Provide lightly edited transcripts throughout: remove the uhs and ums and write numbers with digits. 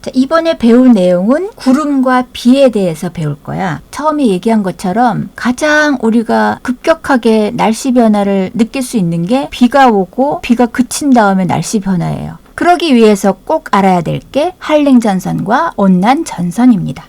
자, 이번에 배울 내용은 구름과 비에 대해서 배울 거야. 처음에 얘기한 것처럼 가장 우리가 급격하게 날씨 변화를 느낄 수 있는 게 비가 오고 비가 그친 다음에 날씨 변화예요. 그러기 위해서 꼭 알아야 될 게 한랭전선과 온난전선입니다.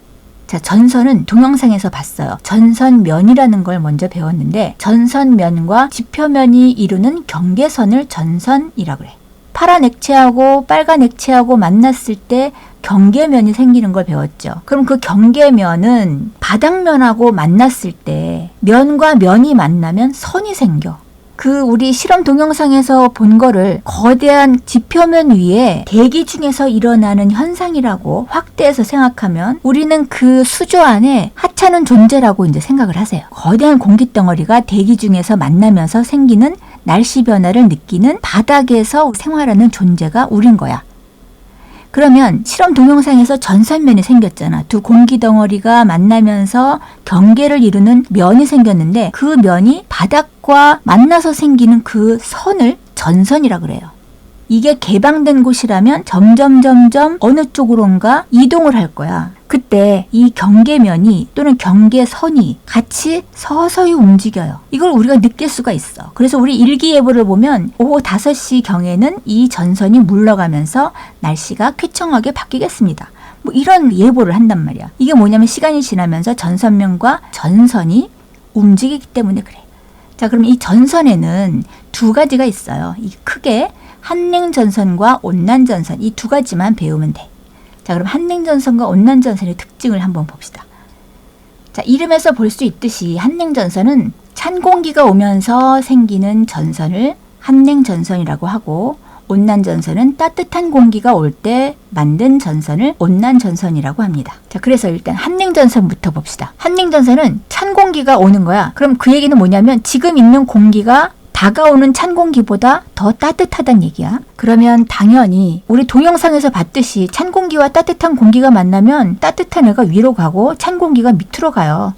자, 전선은 동영상에서 봤어요. 전선면이라는 걸 먼저 배웠는데 전선면과 지표면이 이루는 경계선을 전선이라고 그래. 파란 액체하고 빨간 액체하고 만났을 때 경계면이 생기는 걸 배웠죠. 그럼 그 경계면은 바닥면하고 만났을 때 면과 면이 만나면 선이 생겨. 그 우리 실험 동영상에서 본 거를 거대한 지표면 위에 대기 중에서 일어나는 현상이라고 확대해서 생각하면 우리는 그 수조 안에 하찮은 존재라고 이제 생각을 하세요. 거대한 공기덩어리가 대기 중에서 만나면서 생기는 날씨 변화를 느끼는 바닥에서 생활하는 존재가 우린 거야. 그러면 실험 동영상에서 전선면이 생겼잖아. 두 공기덩어리가 만나면서 경계를 이루는 면이 생겼는데 그 면이 바닥과 만나서 생기는 그 선을 전선이라 그래요. 이게 개방된 곳이라면 점점 어느 쪽으론가 이동을 할 거야. 그때 이 경계면이 또는 경계선이 같이 서서히 움직여요. 이걸 우리가 느낄 수가 있어. 그래서 우리 일기예보를 보면 오후 5시 경에는 이 전선이 물러가면서 날씨가 쾌청하게 바뀌겠습니다. 뭐 이런 예보를 한단 말이야. 이게 뭐냐면 시간이 지나면서 전선면과 전선이 움직이기 때문에 그래. 자, 그럼 이 전선에는 두 가지가 있어요. 이 크게 한랭전선과 온난전선 이 두 가지만 배우면 돼. 자, 그럼 한랭전선과 온난전선의 특징을 한번 봅시다. 자, 이름에서 볼 수 있듯이 한랭전선은 찬 공기가 오면서 생기는 전선을 한랭전선이라고 하고 온난전선은 따뜻한 공기가 올 때 만든 전선을 온난전선이라고 합니다. 자, 그래서 일단 한랭전선부터 봅시다. 한랭전선은 찬 공기가 오는 거야. 그럼 그 얘기는 뭐냐면 지금 있는 공기가 다가오는 찬 공기보다 더 따뜻하다는 얘기야. 그러면 당연히 우리 동영상에서 봤듯이 찬 공기와 따뜻한 공기가 만나면 따뜻한 애가 위로 가고 찬 공기가 밑으로 가요.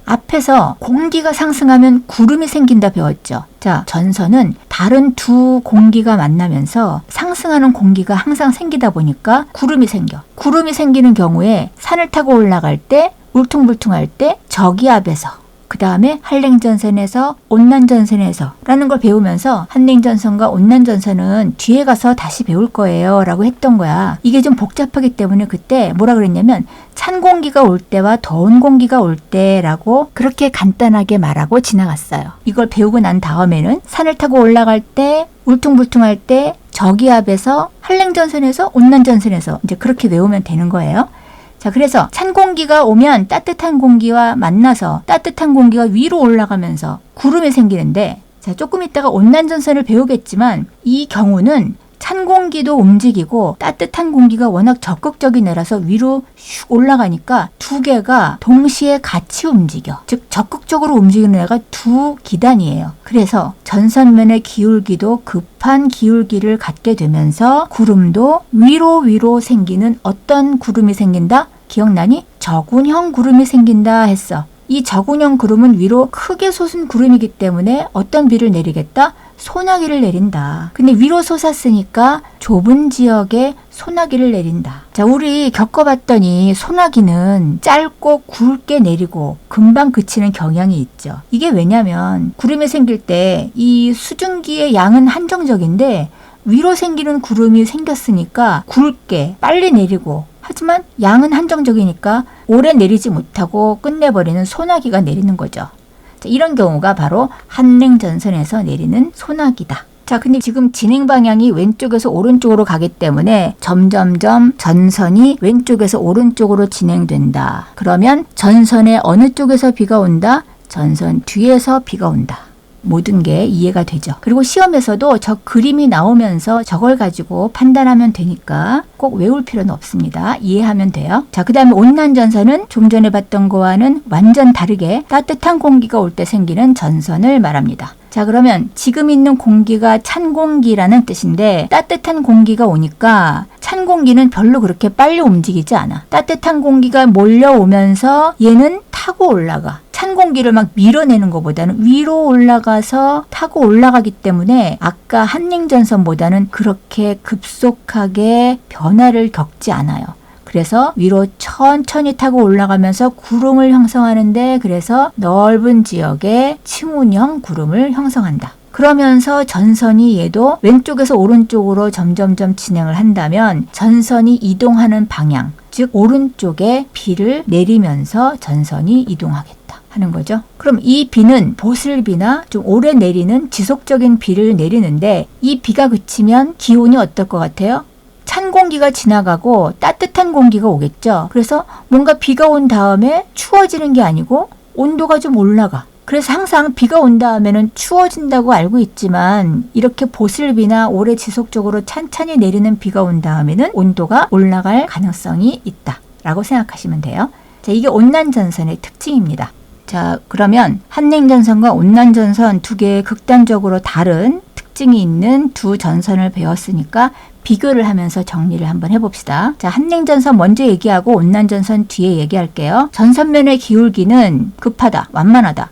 앞에서 공기가 상승하면 구름이 생긴다 배웠죠. 자, 전선은 다른 두 공기가 만나면서 상승하는 공기가 항상 생기다 보니까 구름이 생겨. 구름이 생기는 경우에 산을 타고 올라갈 때 울퉁불퉁할 때 저기압에서 그 다음에 한랭전선에서 온난전선에서 라는 걸 배우면서 한랭전선과 온난전선은 뒤에 가서 다시 배울 거예요 라고 했던 거야. 이게 좀 복잡하기 때문에 그때 뭐라 그랬냐면 찬 공기가 올 때와 더운 공기가 올 때라고 그렇게 간단하게 말하고 지나갔어요. 이걸 배우고 난 다음에는 산을 타고 올라갈 때 울퉁불퉁할 때 저기압에서 한랭전선에서 온난전선에서 이제 그렇게 외우면 되는 거예요. 자, 그래서 찬 공기가 오면 따뜻한 공기와 만나서 따뜻한 공기가 위로 올라가면서 구름이 생기는데, 자, 조금 있다가 온난전선을 배우겠지만 이 경우는 찬 공기도 움직이고 따뜻한 공기가 워낙 적극적인 애라서 위로 슉 올라가니까 두 개가 동시에 같이 움직여. 즉 적극적으로 움직이는 애가 두 기단이에요. 그래서 전선면의 기울기도 급한 기울기를 갖게 되면서 구름도 위로 생기는 어떤 구름이 생긴다? 기억나니? 저군형 구름이 생긴다 했어. 이 저군형 구름은 위로 크게 솟은 구름이기 때문에 어떤 비를 내리겠다? 소나기를 내린다. 근데 위로 솟았으니까 좁은 지역에 소나기를 내린다. 자, 우리 겪어봤더니 소나기는 짧고 굵게 내리고 금방 그치는 경향이 있죠. 이게 왜냐면 구름이 생길 때 이 수증기의 양은 한정적인데 위로 생기는 구름이 생겼으니까 굵게 빨리 내리고 하지만 양은 한정적이니까 오래 내리지 못하고 끝내버리는 소나기가 내리는 거죠. 자, 이런 경우가 바로 한랭전선에서 내리는 소나기다. 자, 근데 지금 진행 방향이 왼쪽에서 오른쪽으로 가기 때문에 점점점 전선이 왼쪽에서 오른쪽으로 진행된다. 그러면 전선의 어느 쪽에서 비가 온다? 전선 뒤에서 비가 온다. 모든 게 이해가 되죠. 그리고 시험에서도 저 그림이 나오면서 저걸 가지고 판단하면 되니까 꼭 외울 필요는 없습니다. 이해하면 돼요. 자, 그 다음에 온난전선은 좀 전에 봤던 거와는 완전 다르게 따뜻한 공기가 올 때 생기는 전선을 말합니다. 자, 그러면 지금 있는 공기가 찬 공기라는 뜻인데 따뜻한 공기가 오니까 찬 공기는 별로 그렇게 빨리 움직이지 않아. 따뜻한 공기가 몰려오면서 얘는 타고 올라가. 찬 공기를 막 밀어내는 것보다는 위로 올라가서 타고 올라가기 때문에 아까 한냉전선보다는 그렇게 급속하게 변화를 겪지 않아요. 그래서 위로 천천히 타고 올라가면서 구름을 형성하는데, 그래서 넓은 지역에 층운형 구름을 형성한다. 그러면서 전선이 얘도 왼쪽에서 오른쪽으로 점점점 진행을 한다면 전선이 이동하는 방향, 즉 오른쪽에 비를 내리면서 전선이 이동하겠다 하는 거죠. 그럼 이 비는 보슬비나 좀 오래 내리는 지속적인 비를 내리는데, 이 비가 그치면 기온이 어떨 것 같아요? 찬 공기가 지나가고 따뜻한 공기가 오겠죠. 그래서 뭔가 비가 온 다음에 추워지는 게 아니고 온도가 좀 올라가. 그래서 항상 비가 온 다음에는 추워진다고 알고 있지만, 이렇게 보슬비나 오래 지속적으로 찬찬히 내리는 비가 온 다음에는 온도가 올라갈 가능성이 있다 라고 생각하시면 돼요. 자, 이게 온난전선의 특징입니다. 자, 그러면 한냉전선과 온난전선 두 개의 극단적으로 다른 특징이 있는 두 전선을 배웠으니까 비교를 하면서 정리를 한번 해봅시다. 자, 한냉전선 먼저 얘기하고 온난전선 뒤에 얘기할게요. 전선면의 기울기는 급하다, 완만하다.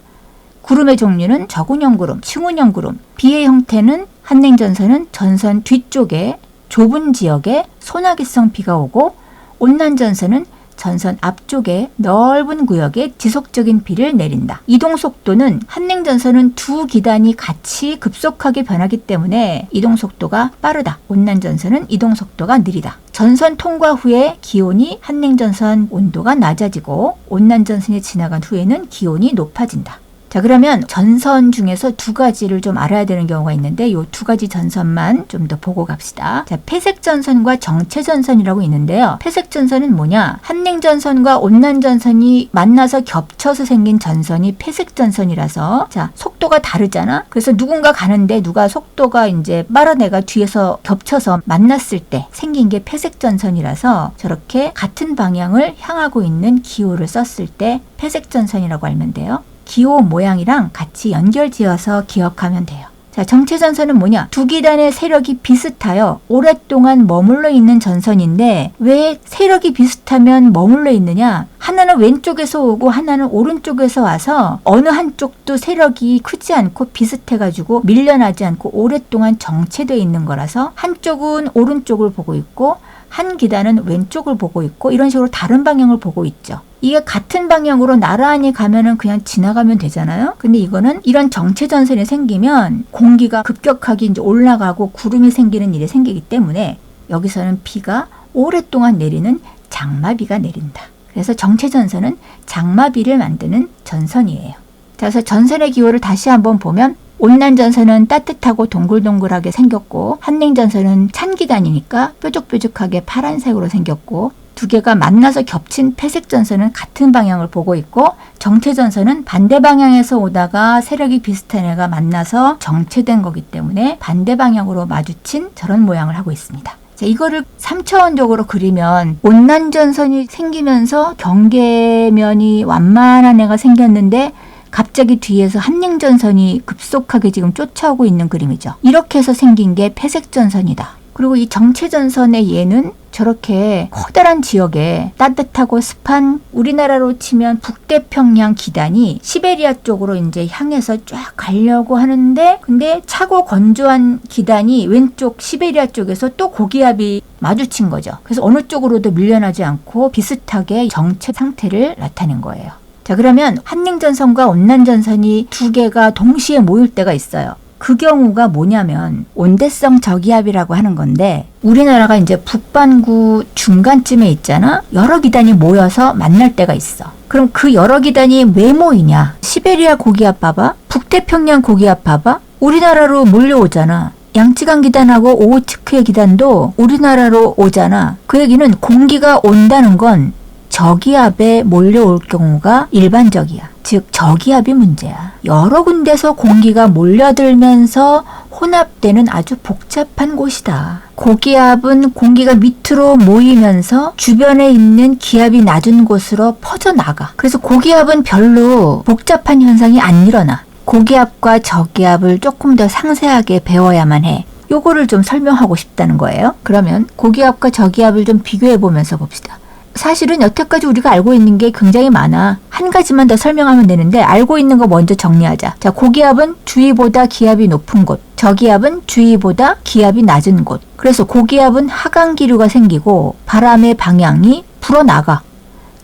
구름의 종류는 저군형 구름, 층운형 구름. 비의 형태는 한냉전선은 전선 뒤쪽에 좁은 지역에 소나기성 비가 오고, 온난전선은 전선 앞쪽에 넓은 구역에 지속적인 비를 내린다. 이동 속도는 한냉전선은 두 기단이 같이 급속하게 변하기 때문에 이동 속도가 빠르다. 온난전선은 이동 속도가 느리다. 전선 통과 후에 기온이 한냉전선 온도가 낮아지고, 온난전선이 지나간 후에는 기온이 높아진다. 자, 그러면 전선 중에서 두 가지를 좀 알아야 되는 경우가 있는데, 이 두 가지 전선만 좀 더 보고 갑시다. 자, 폐색전선과 정체전선이라고 있는데요. 폐색전선은 뭐냐? 한냉전선과 온난전선이 만나서 겹쳐서 생긴 전선이 폐색전선이라서, 자, 속도가 다르잖아? 그래서 누군가 가는데 누가 속도가 이제 빠른 애가 뒤에서 겹쳐서 만났을 때 생긴 게 폐색전선이라서, 저렇게 같은 방향을 향하고 있는 기호를 썼을 때 폐색전선이라고 알면 돼요. 기호 모양이랑 같이 연결지어서 기억하면 돼요. 자, 정체전선은 뭐냐? 두 기단의 세력이 비슷하여 오랫동안 머물러 있는 전선인데, 왜 세력이 비슷하면 머물러 있느냐? 하나는 왼쪽에서 오고 하나는 오른쪽에서 와서 어느 한쪽도 세력이 크지 않고 비슷해가지고 밀려나지 않고 오랫동안 정체되어 있는 거라서, 한쪽은 오른쪽을 보고 있고 한 기단은 왼쪽을 보고 있고, 이런 식으로 다른 방향을 보고 있죠. 이게 같은 방향으로 나란히 가면은 그냥 지나가면 되잖아요. 근데 이거는 이런 정체전선이 생기면 공기가 급격하게 이제 올라가고 구름이 생기는 일이 생기기 때문에, 여기서는 비가 오랫동안 내리는 장마비가 내린다. 그래서 정체전선은 장마비를 만드는 전선이에요. 자, 그래서 전선의 기호를 다시 한번 보면, 온난전선은 따뜻하고 동글동글하게 생겼고, 한냉전선은 찬 기단이니까 뾰족뾰족하게 파란색으로 생겼고, 두 개가 만나서 겹친 폐색전선은 같은 방향을 보고 있고, 정체전선은 반대 방향에서 오다가 세력이 비슷한 애가 만나서 정체된 거기 때문에 반대 방향으로 마주친 저런 모양을 하고 있습니다. 자, 이거를 3차원적으로 그리면, 온난전선이 생기면서 경계면이 완만한 애가 생겼는데 갑자기 뒤에서 한냉전선이 급속하게 지금 쫓아오고 있는 그림이죠. 이렇게 해서 생긴 게 폐색전선이다. 그리고 이 정체전선의 얘는 저렇게 커다란 지역에 따뜻하고 습한, 우리나라로 치면 북태평양 기단이 시베리아 쪽으로 이제 향해서 쫙 가려고 하는데, 근데 차고 건조한 기단이 왼쪽 시베리아 쪽에서 또 고기압이 마주친 거죠. 그래서 어느 쪽으로도 밀려나지 않고 비슷하게 정체 상태를 나타낸 거예요. 자, 그러면 한냉전선과 온난전선이 두 개가 동시에 모일 때가 있어요. 그 경우가 뭐냐면 온대성 저기압이라고 하는 건데, 우리나라가 이제 북반구 중간쯤에 있잖아. 여러 기단이 모여서 만날 때가 있어. 그럼 그 여러 기단이 왜 모이냐? 시베리아 고기압 봐봐. 북태평양 고기압 봐봐. 우리나라로 몰려오잖아. 양쯔강 기단하고 오호츠크의 기단도 우리나라로 오잖아. 그 얘기는 공기가 온다는 건 저기압에 몰려올 경우가 일반적이야. 즉 저기압이 문제야. 여러 군데서 공기가 몰려들면서 혼합되는 아주 복잡한 곳이다. 고기압은 공기가 밑으로 모이면서 주변에 있는 기압이 낮은 곳으로 퍼져나가. 그래서 고기압은 별로 복잡한 현상이 안 일어나. 고기압과 저기압을 조금 더 상세하게 배워야만 해. 요거를 좀 설명하고 싶다는 거예요. 그러면 고기압과 저기압을 좀 비교해 보면서 봅시다. 사실은 여태까지 우리가 알고 있는 게 굉장히 많아. 한 가지만 더 설명하면 되는데 알고 있는 거 먼저 정리하자. 자, 고기압은 주위보다 기압이 높은 곳, 저기압은 주위보다 기압이 낮은 곳. 그래서 고기압은 하강기류가 생기고 바람의 방향이 불어나가.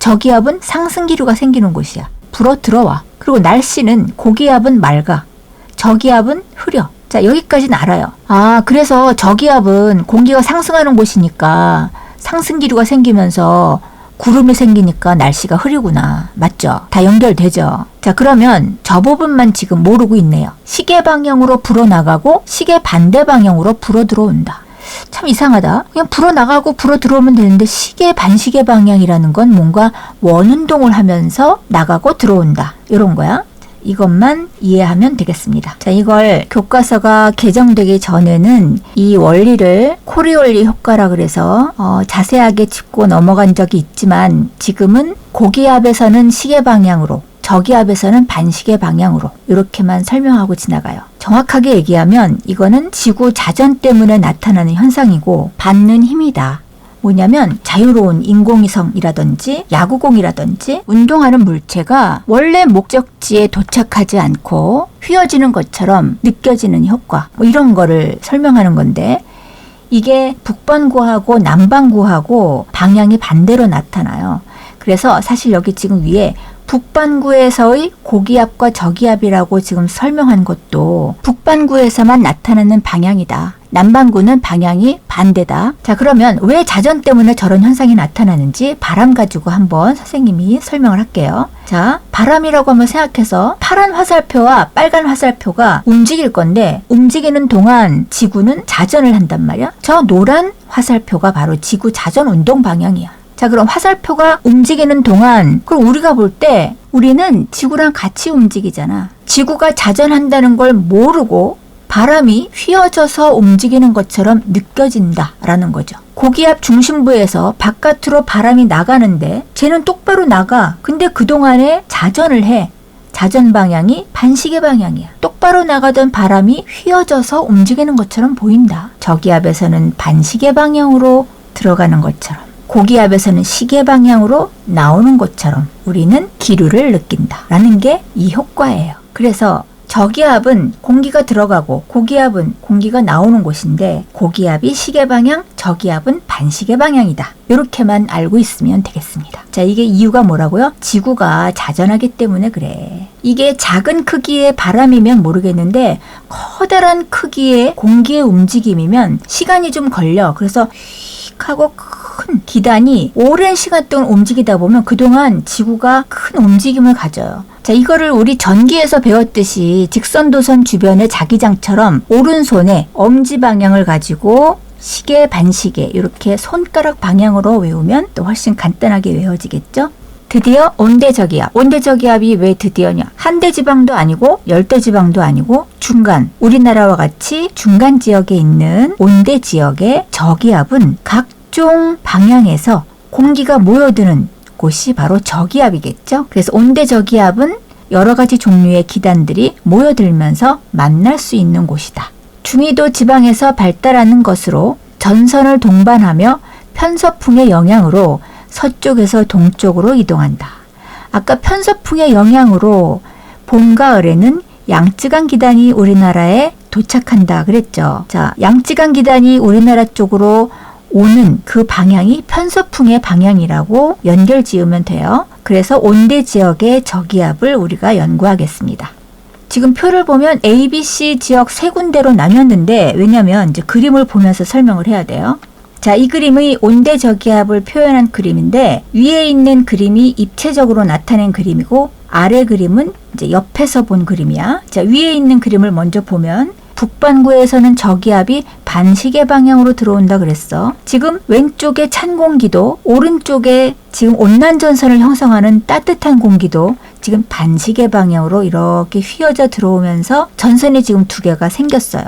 저기압은 상승기류가 생기는 곳이야. 불어 들어와. 그리고 날씨는 고기압은 맑아. 저기압은 흐려. 자, 여기까지는 알아요. 아, 그래서 저기압은 공기가 상승하는 곳이니까 상승기류가 생기면서 구름이 생기니까 날씨가 흐리구나. 맞죠? 다 연결되죠? 자, 그러면 저 부분만 지금 모르고 있네요. 시계 방향으로 불어나가고 시계 반대 방향으로 불어 들어온다. 참 이상하다. 그냥 불어 나가고 불어 들어오면 되는데 시계 반시계 방향이라는 건 뭔가 원운동을 하면서 나가고 들어온다. 이런 거야. 이것만 이해하면 되겠습니다. 자, 이걸 교과서가 개정되기 전에는 이 원리를 코리올리 효과라 그래서 자세하게 짚고 넘어간 적이 있지만 지금은 고기압에서는 시계 방향으로, 저기압에서는 반시계 방향으로 이렇게만 설명하고 지나가요. 정확하게 얘기하면 이거는 지구 자전 때문에 나타나는 현상이고 받는 힘이다. 뭐냐면 자유로운 인공위성이라든지 야구공이라든지 운동하는 물체가 원래 목적지에 도착하지 않고 휘어지는 것처럼 느껴지는 효과, 뭐 이런 거를 설명하는 건데 이게 북반구하고 남반구하고 방향이 반대로 나타나요. 그래서 사실 여기 지금 위에 북반구에서의 고기압과 저기압이라고 지금 설명한 것도 북반구에서만 나타나는 방향이다. 남반구는 방향이 반대다. 자, 그러면 왜 자전 때문에 저런 현상이 나타나는지 바람 가지고 한번 선생님이 설명을 할게요. 자, 바람이라고 한번 생각해서 파란 화살표와 빨간 화살표가 움직일 건데 움직이는 동안 지구는 자전을 한단 말이야. 저 노란 화살표가 바로 지구 자전 운동 방향이야. 자, 그럼 화살표가 움직이는 동안 그럼 우리가 볼 때 우리는 지구랑 같이 움직이잖아. 지구가 자전한다는 걸 모르고 바람이 휘어져서 움직이는 것처럼 느껴진다라는 거죠. 고기압 중심부에서 바깥으로 바람이 나가는데 쟤는 똑바로 나가. 근데 그동안에 자전을 해. 자전 방향이 반시계 방향이야. 똑바로 나가던 바람이 휘어져서 움직이는 것처럼 보인다. 저기압에서는 반시계 방향으로 들어가는 것처럼, 고기압에서는 시계 방향으로 나오는 것처럼 우리는 기류를 느낀다라는 게 이 효과예요. 그래서 저기압은 공기가 들어가고 고기압은 공기가 나오는 곳인데 고기압이 시계 방향, 저기압은 반시계 방향이다. 이렇게만 알고 있으면 되겠습니다. 자, 이게 이유가 뭐라고요? 지구가 자전하기 때문에 그래. 이게 작은 크기의 바람이면 모르겠는데 커다란 크기의 공기의 움직임이면 시간이 좀 걸려. 그래서 휙 하고 큰 기단이 오랜 시간 동안 움직이다 보면 그동안 지구가 큰 움직임을 가져요. 자, 이거를 우리 전기에서 배웠듯이 직선도선 주변의 자기장처럼 오른손에 엄지 방향을 가지고 시계, 반시계 이렇게 손가락 방향으로 외우면 또 훨씬 간단하게 외워지겠죠? 드디어 온대저기압. 온대저기압이 왜 드디어냐? 한대지방도 아니고 열대지방도 아니고 중간, 우리나라와 같이 중간 지역에 있는 온대지역의 저기압은 각종 방향에서 공기가 모여드는 곳이 바로 저기압이겠죠. 그래서 온대저기압은 여러 가지 종류의 기단들이 모여들면서 만날 수 있는 곳이다. 중위도 지방에서 발달하는 것으로 전선을 동반하며 편서풍의 영향으로 서쪽에서 동쪽으로 이동한다. 아까 편서풍의 영향으로 봄, 가을에는 양쯔강 기단이 우리나라에 도착한다 그랬죠. 자, 양쯔강 기단이 우리나라 쪽으로 오는 그 방향이 편서풍의 방향이라고 연결 지으면 돼요. 그래서 온대 지역의 저기압을 우리가 연구하겠습니다. 지금 표를 보면 A, B, C 지역 세 군데로 나뉘었는데 왜냐면 이제 그림을 보면서 설명을 해야 돼요. 자, 이 그림의 온대 저기압을 표현한 그림인데 위에 있는 그림이 입체적으로 나타낸 그림이고 아래 그림은 이제 옆에서 본 그림이야. 자, 위에 있는 그림을 먼저 보면 북반구에서는 저기압이 반시계 방향으로 들어온다 그랬어. 지금 왼쪽에 찬 공기도 오른쪽에 지금 온난전선을 형성하는 따뜻한 공기도 지금 반시계 방향으로 이렇게 휘어져 들어오면서 전선이 지금 두 개가 생겼어요.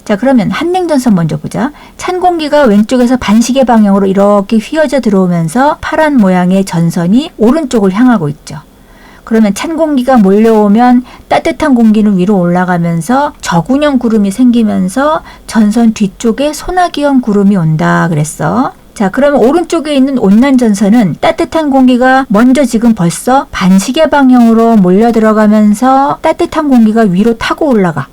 자, 그러면 한냉전선 먼저 보자. 찬 공기가 왼쪽에서 반시계 방향으로 이렇게 휘어져 들어오면서 파란 모양의 전선이 오른쪽을 향하고 있죠. 그러면 찬 공기가 몰려오면 따뜻한 공기는 위로 올라가면서 저군형 구름이 생기면서 전선 뒤쪽에 소나기형 구름이 온다 그랬어. 자, 그러면 오른쪽에 있는 온난전선은 따뜻한 공기가 먼저 지금 벌써 반시계 방향으로 몰려 들어가면서 따뜻한 공기가 위로 타고 올라가.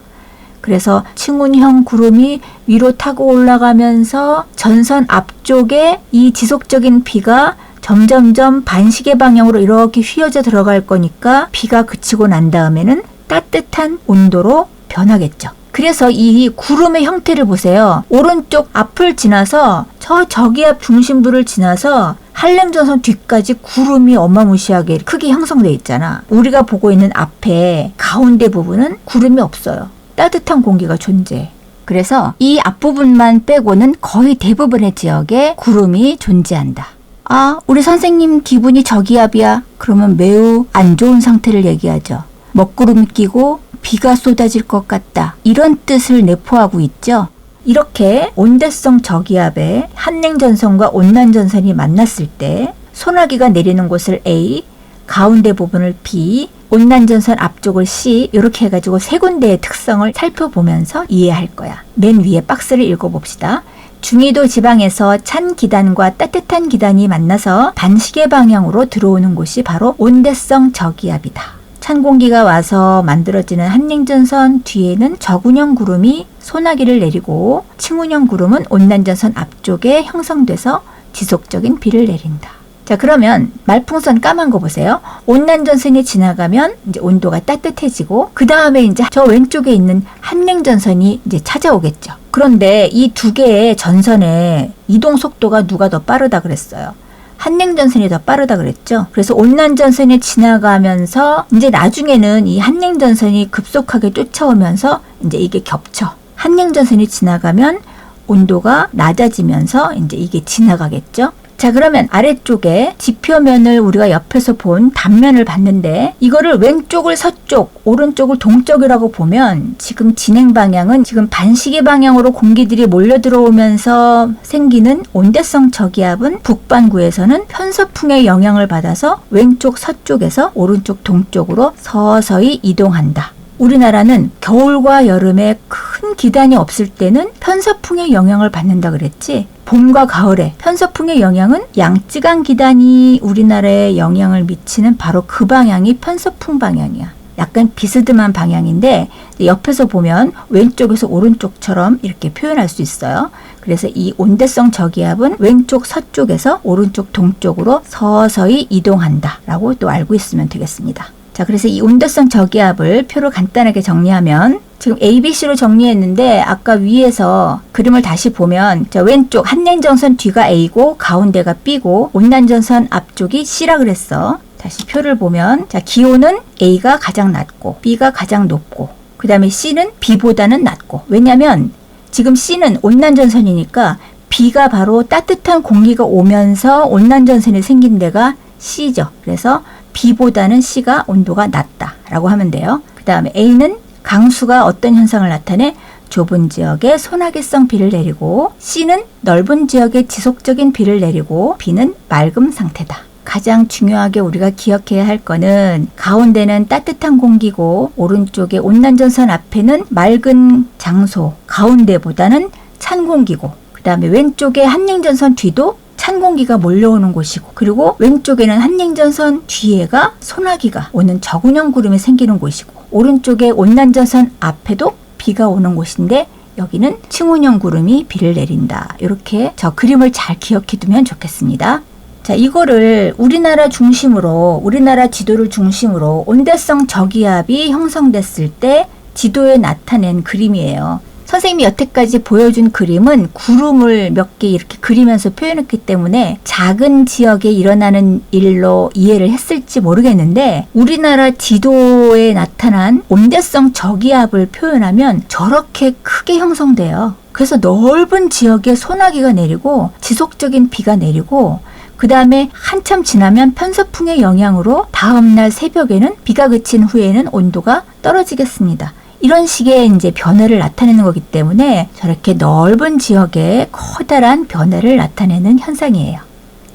그래서 층운형 구름이 위로 타고 올라가면서 전선 앞쪽에 이 지속적인 비가 점점점 반시계 방향으로 이렇게 휘어져 들어갈 거니까 비가 그치고 난 다음에는 따뜻한 온도로 변하겠죠. 그래서 이 구름의 형태를 보세요. 오른쪽 앞을 지나서 저기압 중심부를 지나서 한랭전선 뒤까지 구름이 어마무시하게 크게 형성되어 있잖아. 우리가 보고 있는 앞에 가운데 부분은 구름이 없어요. 따뜻한 공기가 존재해. 그래서 이 앞부분만 빼고는 거의 대부분의 지역에 구름이 존재한다. 아, 우리 선생님 기분이 저기압이야. 그러면 매우 안 좋은 상태를 얘기하죠. 먹구름이 끼고 비가 쏟아질 것 같다. 이런 뜻을 내포하고 있죠. 이렇게 온대성 저기압에 한랭전선과 온난전선이 만났을 때 소나기가 내리는 곳을 A, 가운데 부분을 B, 온난전선 앞쪽을 C 이렇게 해가지고 세 군데의 특성을 살펴보면서 이해할 거야. 맨 위에 박스를 읽어봅시다. 중위도 지방에서 찬 기단과 따뜻한 기단이 만나서 반시계 방향으로 들어오는 곳이 바로 온대성 저기압이다. 찬 공기가 와서 만들어지는 한랭전선 뒤에는 저군형 구름이 소나기를 내리고 층운형 구름은 온난전선 앞쪽에 형성돼서 지속적인 비를 내린다. 자, 그러면 말풍선 까만 거 보세요. 온난전선이 지나가면 이제 온도가 따뜻해지고 그 다음에 이제 저 왼쪽에 있는 한랭전선이 이제 찾아오겠죠. 그런데 이 두 개의 전선의 이동 속도가 누가 더 빠르다 그랬어요? 한랭전선이 더 빠르다 그랬죠. 그래서 온난전선이 지나가면서 이제 나중에는 이 한랭전선이 급속하게 쫓아오면서 이제 이게 겹쳐. 한랭전선이 지나가면 온도가 낮아지면서 이제 이게 지나가겠죠. 자, 그러면 아래쪽에 지표면을 우리가 옆에서 본 단면을 봤는데 이거를 왼쪽을 서쪽, 오른쪽을 동쪽이라고 보면 지금 진행 방향은 지금 반시계 방향으로 공기들이 몰려 들어오면서 생기는 온대성 저기압은 북반구에서는 편서풍의 영향을 받아서 왼쪽 서쪽에서 오른쪽 동쪽으로 서서히 이동한다. 우리나라는 겨울과 여름에 큰 기단이 없을 때는 편서풍의 영향을 받는다 그랬지. 봄과 가을에 편서풍의 영향은 양쯔강 기단이 우리나라에 영향을 미치는 바로 그 방향이 편서풍 방향이야. 약간 비스듬한 방향인데 옆에서 보면 왼쪽에서 오른쪽처럼 이렇게 표현할 수 있어요. 그래서 이 온대성 저기압은 왼쪽 서쪽에서 오른쪽 동쪽으로 서서히 이동한다 라고 또 알고 있으면 되겠습니다. 자, 그래서 이 온대성 저기압을 표로 간단하게 정리하면 지금 ABC로 정리했는데 아까 위에서 그림을 다시 보면 저 왼쪽 한랭전선 뒤가 A고 가운데가 B고 온난전선 앞쪽이 C라 그랬어. 다시 표를 보면 자, 기온은 A가 가장 낮고 B가 가장 높고 그 다음에 C는 B보다는 낮고 왜냐면 지금 C는 온난전선이니까 B가 바로 따뜻한 공기가 오면서 온난전선이 생긴 데가 C죠. 그래서 B보다는 C가 온도가 낮다라고 하면 돼요. 그 다음에 A는 강수가 어떤 현상을 나타내? 좁은 지역에 소나기성 비를 내리고 C는 넓은 지역에 지속적인 비를 내리고 B는 맑음 상태다. 가장 중요하게 우리가 기억해야 할 거는 가운데는 따뜻한 공기고 오른쪽에 온난전선 앞에는 맑은 장소, 가운데보다는 찬 공기고 그 다음에 왼쪽에 한랭전선 뒤도 찬 공기가 몰려오는 곳이고 그리고 왼쪽에는 한랭전선 뒤에가 소나기가 오는 저군형 구름이 생기는 곳이고 오른쪽에 온난전선 앞에도 비가 오는 곳인데 여기는 층운형 구름이 비를 내린다. 이렇게 저 그림을 잘 기억해 두면 좋겠습니다. 자, 이거를 우리나라 중심으로 우리나라 지도를 중심으로 온대성 저기압이 형성됐을 때 지도에 나타낸 그림이에요. 선생님이 여태까지 보여준 그림은 구름을 몇 개 이렇게 그리면서 표현했기 때문에 작은 지역에 일어나는 일로 이해를 했을지 모르겠는데 우리나라 지도에 나타난 온대성 저기압을 표현하면 저렇게 크게 형성돼요. 그래서 넓은 지역에 소나기가 내리고 지속적인 비가 내리고 그 다음에 한참 지나면 편서풍의 영향으로 다음날 새벽에는 비가 그친 후에는 온도가 떨어지겠습니다. 이런 식의 이제 변화를 나타내는 거기 때문에 저렇게 넓은 지역에 커다란 변화를 나타내는 현상이에요.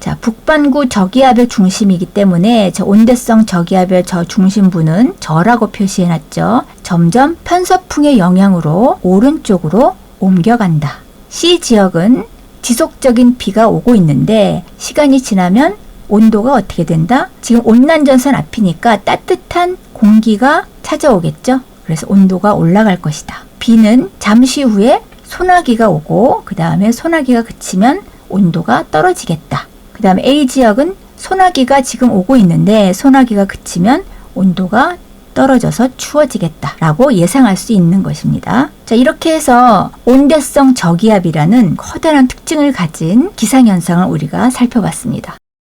자, 북반구 저기압의 중심이기 때문에 저 온대성 저기압의 저 중심부는 저라고 표시해놨죠. 점점 편서풍의 영향으로 오른쪽으로 옮겨간다. C 지역은 지속적인 비가 오고 있는데 시간이 지나면 온도가 어떻게 된다? 지금 온난전선 앞이니까 따뜻한 공기가 찾아오겠죠. 그래서 온도가 올라갈 것이다. 비는 잠시 후에 소나기가 오고 그 다음에 소나기가 그치면 온도가 떨어지겠다. 그 다음에 A지역은 소나기가 지금 오고 있는데 소나기가 그치면 온도가 떨어져서 추워지겠다라고 예상할 수 있는 것입니다. 자, 이렇게 해서 온대성 저기압이라는 커다란 특징을 가진 기상현상을 우리가 살펴봤습니다.